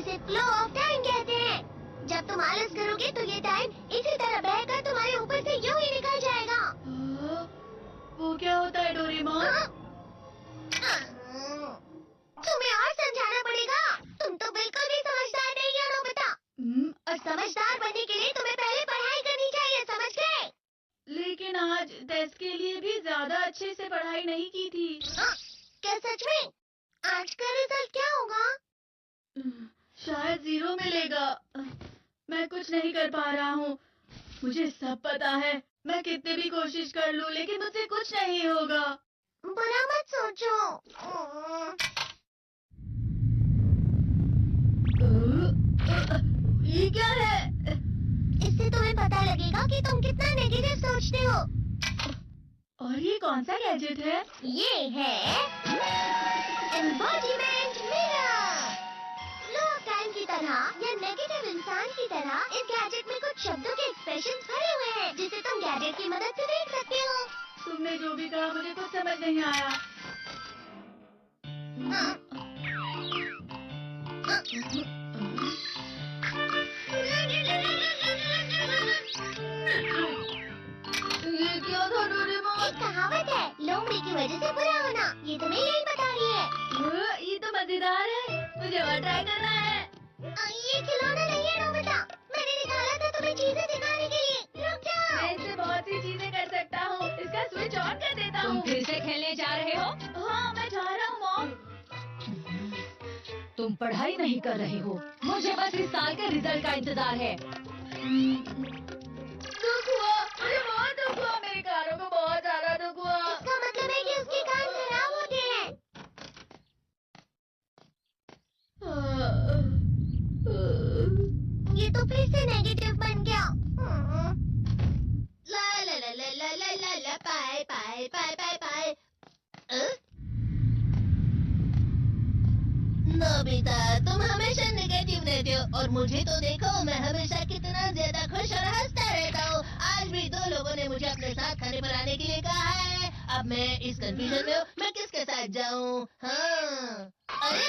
इसे flow of time कहते हैं। जब तुम आलस करोगे तो ये टाइम इसी तरह बहकर तुम्हारे ऊपर से यूं ही निकल जाएगा। वो क्या होता है डोरेमोन? तुम्हें और समझाना पड़ेगा। तुम तो बिल्कुल भी समझदार नहीं हो नोबिता। और समझदार बनने के लिए तुम्हें पहले पढ़ाई करनी चाहिए, समझ गए? लेकिन आज टेस्ट के लिए भी ज्यादा अच्छे से पढ़ाई नहीं की थी। क्या सच में? आज का रिजल्ट क्या होगा? शायद 0 मिलेगा। मैं कुछ नहीं कर पा रहा हूँ। मुझे सब पता है। मैं कितनी भी कोशिश कर लूँ लेकिन मुझसे कुछ नहीं होगा। बुरा मत सोचो। ये क्या है? इससे तुम्हें पता लगेगा कि तुम कितना नेगेटिव सोचते हो। और ये कौन सा गैजेट है? ये है embodiment mirror. Flow of time की तरह या नेगेटिव इंसान की तरह इस गैजेट में कुछ शब्दों के एक्सप्रेशंस भरे हुए हैं जिसे तुम गैजेट की मदद से देख सकते हो। तुमने जो भी कहा मुझे कुछ समझ नहीं आया। ये क्या था डोरेमोन? एक कहावत है, लोमड़ी की वजह से बुरा होना। ये तुम्हें यही बता रही है। ये तो मजेदार है। मुझे और ट्राई करना है। ये खिलौना नहीं है नोबिता। मैंने निकाला था तुम्हें चीजें सिखाने के लिए। रुक जाओ। मैं इससे बहुत सी चीजें कर सकता हूँ। इसका स्विच ऑन कर देता हूँ। तुम फिर से खेलने जा रहे हो? हाँ, मैं जा रहा हूँ मॉम। तुम पढ़ाई नहीं कर रहे हो। मुझे बस इस साल के रिजल्ट का इंतजार है। दुख हुआ, मुझे बहुत दुख हुआ। मेरे कानों को बहुत ज्यादा दुख हुआ। इसका मतलब है कि उसके कान खराब हो गए हैं। ये तो फिर से नेगेटिव बन गया। ला ला ला ला ला ला ला ला पाए पाए पाए पाए पाए। नोबिता, तुम हमेशा नेगेटिव रहते हो और मुझे तो देखो, मैं हमेशा कितना ज्यादा खुश और हंसता रहता हूँ। आज भी 2 लोगों ने मुझे अपने साथ खाने पर आने के लिए कहा है। अब मैं इस कंफ्यूजन में हूँ, मैं किसके साथ जाऊँ? हाँ, अरे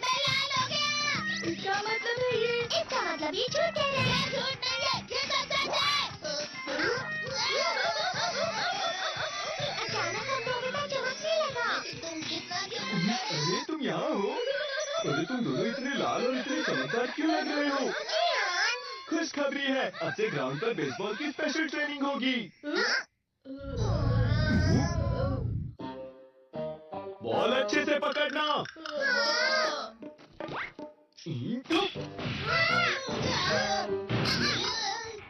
मैं लाल हो गया। इसका मतलब है ये? इसका मतलब ये झूठ कह रहे हैं। झूठ नहीं है, ये तो सच है। अचानक हम नोबिता चमकने लगा। तुम कितना क्यों? अरे तुम यहाँ हो? अरे तुम दोनों इतने लाल और इतने चमकदार क्यों लग रहे हो? खुशखबरी है, अब से ग्राउंड पर बेसबॉल की स्पेशल ट्रेनिंग होगी। बॉल अच्छे से पकड़ना।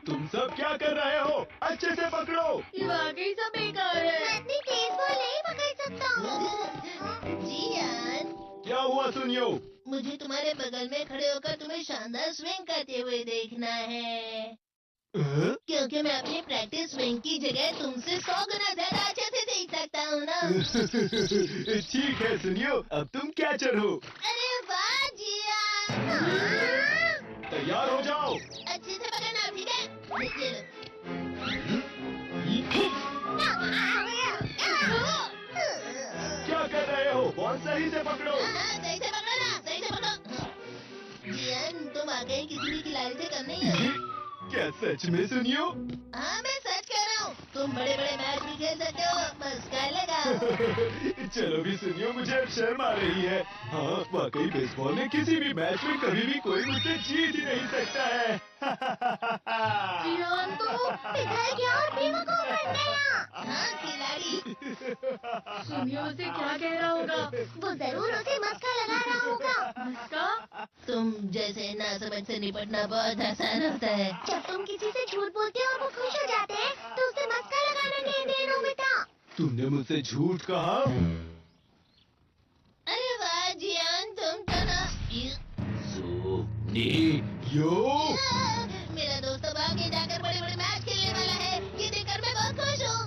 तुम सब क्या कर रहे हो? अच्छे से पकड़ो। ये वाकई सब बेकार है। मैं इतनी तेज बॉल नहीं पकड़ सकता हूँ। जियान, क्या हुआ सुनियो? मुझे तुम्हारे बगल में खड़े होकर तुम्हें शानदार स्विंग करते हुए देखना है। क्योंकि मैं अपनी प्रैक्टिस स्विंग की जगह तुमसे 100 गुना ज्यादा अच्छे से देख सकता हूँ ना। ठीक है सुनियो, अब तुम कैचर हो। अरे वाह जियान। तैयार हो जाओ। अच्छे से पकड़ना, ठीक है? क्या कर रहे हो? बॉल सही से पकड़ो। सही से पकड़ो ना, सही से पकड़ो। जियान, तुम वाकई किसी भी खिलाड़ी से कम नहीं हो। क्या सच में सुनियो? हाँ, मैं सच कह रहा हूँ। तुम बड़े बड़े मैच भी खेल सकते हो, बस कर लगा। चलो भी सुनियो, मुझे अब शर्म आ रही है। हाँ, वाकई बेसबॉल में किसी भी मैच में कभी भी कोई मुझसे जीत ही नहीं सकता है। जियान तो पिघल गया और बेवकूफ बन गया। हाँ, खिलाड़ी। सुनियो उसे क्या कह रहा होगा? वो जरूर उसे मस्का लगा रहा होगा। उसका? तुम जैसे नासमझ से निपटना बहुत आसान होता है। जब तुम किसी से झूठ बोलते हो और वो खुश हो जाते हैं, तो उसे मस्का लगाना कहते हैं नोबिता। तुमने मुझसे झूठ कहा? अरे वाह जियान, तुम तो ना। यो मेरा दोस्त अब आगे जाकर बड़े बड़े मैच खेलने वाला है। ये देखकर मैं बहुत खुश हूँ।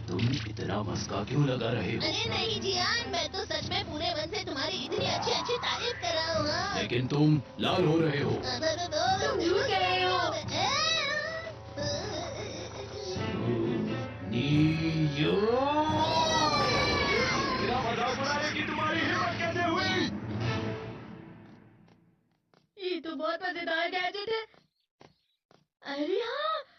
तुम इतना मस्का क्यों लगा रहे हो? अरे नहीं जियान, मैं तो सच में पूरे मन से तुम्हारी इतनी अच्छी अच्छी तारीफ कर रहा हूँ। हाँ। लेकिन तुम लाल हो रहे हो। तुम झूठ कह रहे हो। मेरा मजाक उड़ाने की तुम्हारी हिम्मत कैसे हुई?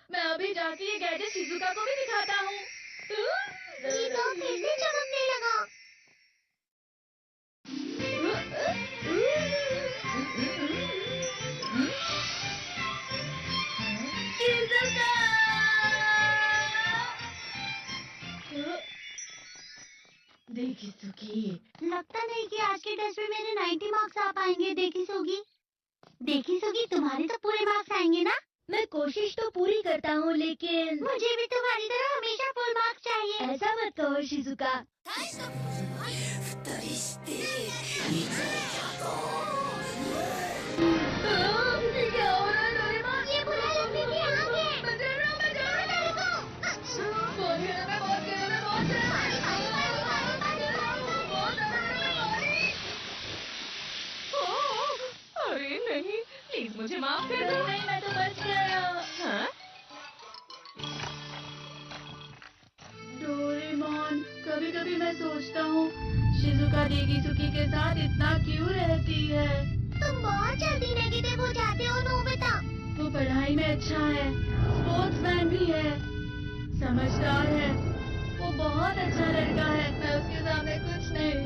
मैं अभी जाके ये गैजेट शिजुका को भी दिखाता हूँ। ये तो फिर से चमकने लगा। शिजुका! देखिसुकी, लगता नहीं कि आज के टेस्ट में मेरे 90 मार्क्स आ पाएंगे। देखिसुगी, तुम्हारे तो पूरे मार्क्स आएंगे ना? मैं कोशिश तो पूरी करता हूँ, लेकिन मुझे भी तुम्हारी तरह हमेशा फुल मार्क्स चाहिए। ऐसा मत कहो शिजुका। क्या हो रहा है डोरेमोन? ये बुरा लगने की आग है। बचाओ, मेरे को। बहुत गिरा, बहुत अरे नहीं, प्लीज मुझे माफ कर दो। नहीं, मैं तो बच गया। हाँ? डोरेमोन, कभी-कभी मैं सोचता हूँ शिजुका देगिसुकी के साथ इतना क्यों रहती है। तुम बहुत जल्दी नेगेटिव हो जाते हो नोबिता। वो पढ़ाई में अच्छा है, स्पोर्ट्समैन भी है, समझदार है, वो बहुत अच्छा लड़का है। मैं उसके सामने कुछ नहीं।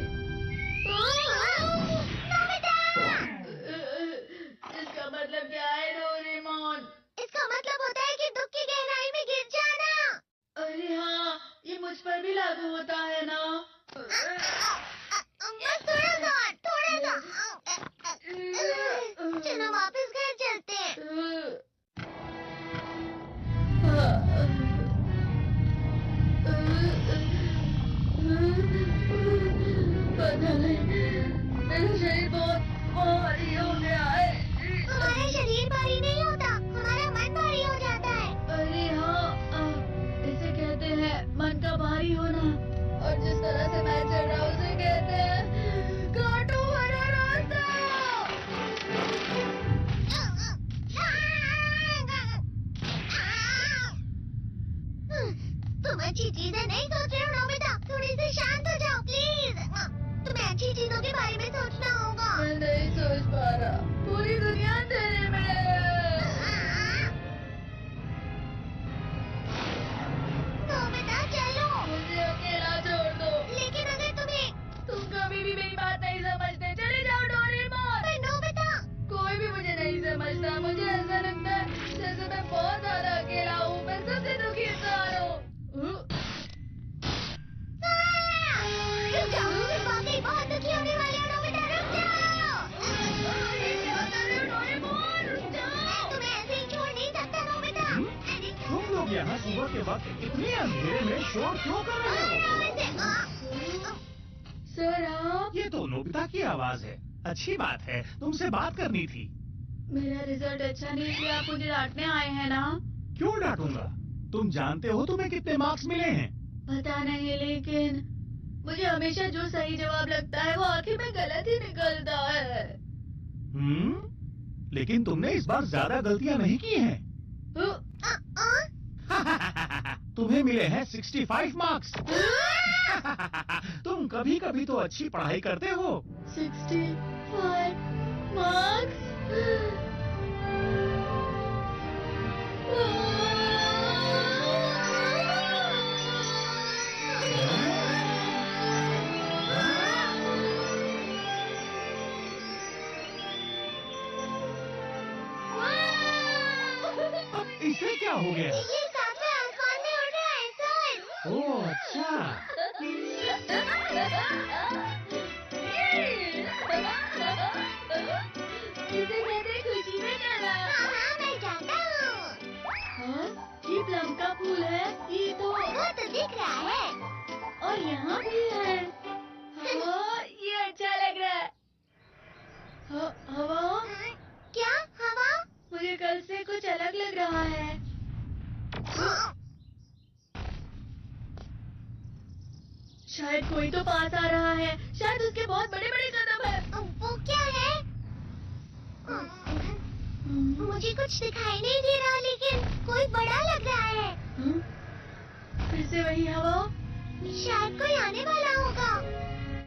इसका मतलब क्या है डोरेमोन? इसका मतलब होता है कि दुख की गहराई में गिर जाना। अरे हाँ, ये मुझ पर भी लागू होता है ना। बस थोड़ा सा। चलो वापस घर चलते हैं। पता नहीं, मेरा शरीर बहुत भारी हो गया है। हमारा शरीर भारी नहीं होता, हमारा मन भारी हो जाता है। अरे हाँ, इसे कहते हैं मन का भारी होना। और जिस तरह से मैं चल रहा हूँ उसे कहते हैं कांटों भरा रास्ता। तुम अच्छी चीजें नहीं सोच रहे हो नोबिता। थोड़ी सी शांत हो जाओ प्लीज। तुम्हें अच्छी चीजों के बारे में सोचना होगा। मैं नहीं सोच पा रहा, पूरी दुनिया तेरे में है। नोबिता चलो। मुझे अकेला छोड़ दो। लेकिन अगर तुम कभी भी मेरी बात नहीं समझते, चले जाओ डोरेमोन। पर नोबिता। कोई भी मुझे नहीं समझता। मुझे ऐसा लगता है जैसे मैं बहुत ज्यादा अकेला हूँ। मैं सबसे दुखी इंसान हूँ। रुक जाओ, तुम वाकई बहुत दुखी होने वाले हो नोबिता। रुक जाओ। क्या कर रहे हो डोरेमोन? रुक जाओ। मैं तुम्हें ऐसे ही छोड़ नहीं सकता नोबिता। तुम लोग यहाँ सुबह के वक्त इतने अंधेरे में शोर क्यों कर रहे हो? सर आप? ये तो नोबिता की आवाज है। अच्छी बात है, तुमसे बात करनी थी। मेरा रिजल्ट अच्छा नहीं किया, आप मुझे डांटने आए हैं ना? क्यों डांटूंगा? तुम जानते हो तुम्हें कितने मार्क्स मिले हैं? पता नहीं, लेकिन मुझे हमेशा जो सही जवाब लगता है वो आखिर में गलत ही निकलता है। लेकिन तुमने इस बार ज्यादा गलतियां नहीं की हैं। तुम्हें मिले हैं 65 मार्क्स। तुम कभी कभी तो अच्छी पढ़ाई करते हो। 65 मार्क्स? इसे क्या हो गया? ये सातवें आसमान में उड़ रहा है सर। ओह अच्छा। इसे कहते हैं खुशी में जाना। हाँ, मैं जानता हूँ। हाँ, ये प्लम का फूल है। ये तो वो तो दिख रहा है। और यहाँ भी है। हाँ, ये अच्छा लग रहा है। हवा? क्या हवा? मुझे कल से कुछ अलग लग रहा है। शायद कोई तो पास आ रहा है। शायद उसके बहुत बड़े बड़े कदम है। वो क्या है? मुझे कुछ दिखाई नहीं दे रहा, लेकिन कोई बड़ा लग रहा है। फिर से वही हवा? शायद कोई आने वाला होगा।